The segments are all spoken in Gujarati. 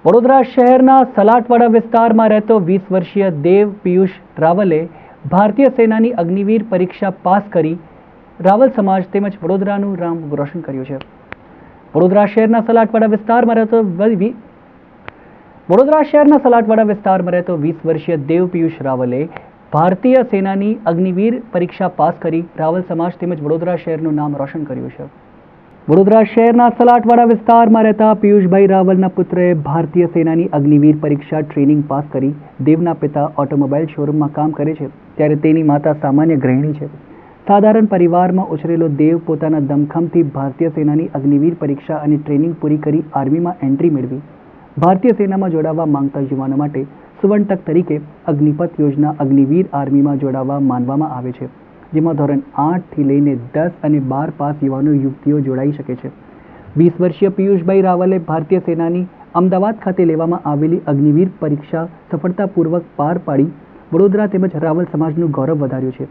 વડોદરા શહેરના સલાટવાડા વિસ્તારમાં રહેતો 20 વર્ષીય દેવ પિયુષ રાવલે ભારતીય સેનાની અગ્નિવીર પરીક્ષા પાસ કરી રાવલ સમાજ તેમજ વડોદરાનું નામ રોશન કર્યું છે. વડોદરા શહેરના સલાટવાડા વિસ્તારમાં રહેતો 20 વર્ષીય દેવ પિયુષ રાવલે ભારતીય સેનાની અગ્નિવીર પરીક્ષા પાસ કરી રાવલ સમાજ તેમજ વડોદરા શહેરનું નામ રોશન કર્યું છે. વડોદરા શહેરના સલાટવાડા વિસ્તારમાં રહેતા પિયુષભાઈ રાવલના પુત્રએ ભારતીય સેનાની અગ્નિવીર પરીક્ષા ટ્રેનિંગ પાસ કરી. દેવના પિતા ઓટોમોબાઈલ શોરૂમમાં કામ કરે છે, ત્યારે તેની માતા સામાન્ય ગૃહિણી છે. સાધારણ પરિવારમાં ઉછરેલો દેવ પોતાના દમખમથી ભારતીય સેનાની અગ્નિવીર પરીક્ષા અને ટ્રેનિંગ પૂરી કરી આર્મીમાં એન્ટ્રી મેળવી. ભારતીય સેનામાં જોડાવા માંગતા યુવાનો માટે સુવર્ણ તક તરીકે અગ્નિપથ યોજના અગ્નિવીર આર્મીમાં જોડાવા માનવામાં આવે છે, જેમાં ધોરણ 8થી લઈને 10 અને 12 પાસ યુવાનો યુવતીઓ જોડાઈ શકે છે. 20 વર્ષીય પિયુષભાઈ રાવલે ભારતીય સેનાની અમદાવાદ ખાતે લેવામાં આવેલી અગ્નિવીર પરીક્ષા સફળતાપૂર્વક પાર પાડી વડોદરા તેમજ રાવલ સમાજનું ગૌરવ વધાર્યું છે.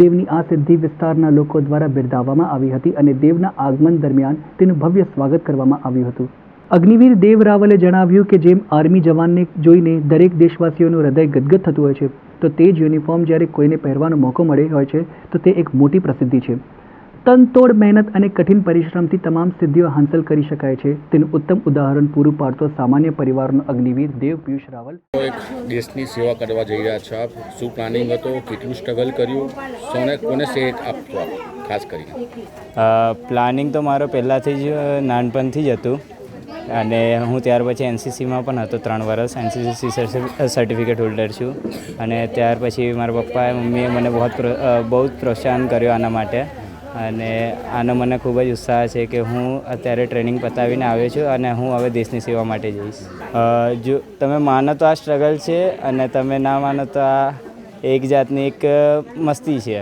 દેવની આ સિદ્ધિ વિસ્તારના લોકો દ્વારા બિરદાવવામાં આવી હતી અને દેવના આગમન દરમિયાન તેનું ભવ્ય સ્વાગત કરવામાં આવ્યું હતું. અગ્નિવીર દેવ રાવલે જણાવ્યું કે જેમ આર્મી જવાનને જોઈને દરેક દેશવાસીઓનું હૃદય ગદગદ થતું હોય છે, તો તે જ યુનિફોર્મ જ્યારે કોઈને પહેરવાનો મોકો મળે હોય છે તો તે એક મોટી પ્રસિદ્ધિ છે. તનતોડ મહેનત અને કઠિન પરિશ્રમથી તમામ સિદ્ધિઓ હાંસલ કરી શકાય છે, તેનું ઉત્તમ ઉદાહરણ પૂરું પાડતો સામાન્ય પરિવારનો અગ્નિવીર દેવ પિયુષ રાવલ. એક દેશની સેવા કરવા જઈ રહ્યા છો આપ, શું પ્લાનિંગ હતો, કેટલું સ્ટ્રગલ કર્યું, કોને સેટ આપશો આપ ખાસ કરીને? પ્લાનિંગ તો મારો પહેલાંથી જ નાનપણથી જ હતું અને હું ત્યાર પછી એનસીસીમાં પણ હતો 3 વર્ષ. એનસીસી સર્ટિફિકેટ હોલ્ડર છું અને ત્યાર પછી મારા પપ્પાએ મમ્મીએ મને બહુ જ પ્રોત્સાહન કર્યો આના માટે અને આનો મને ખૂબ જ ઉત્સાહ છે કે હું અત્યારે ટ્રેનિંગ પતાવીને આવ્યો છું અને હું હવે દેશની સેવા માટે જઈશ. જો તમે માનો તો આ સ્ટ્રગલ છે અને તમે ના માનો તો આ એક જાતની એક મસ્તી છે.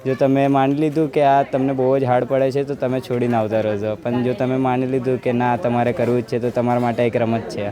જો તમે માની લીધું કે આ તમને બહુ જ હાર્ડ પડે છે તો તમે છોડીને આવતા રહેજો, પણ જો તમે માની લીધું કે ના તમારે કરવું જ છે તો તમારા માટે એક રમત છે.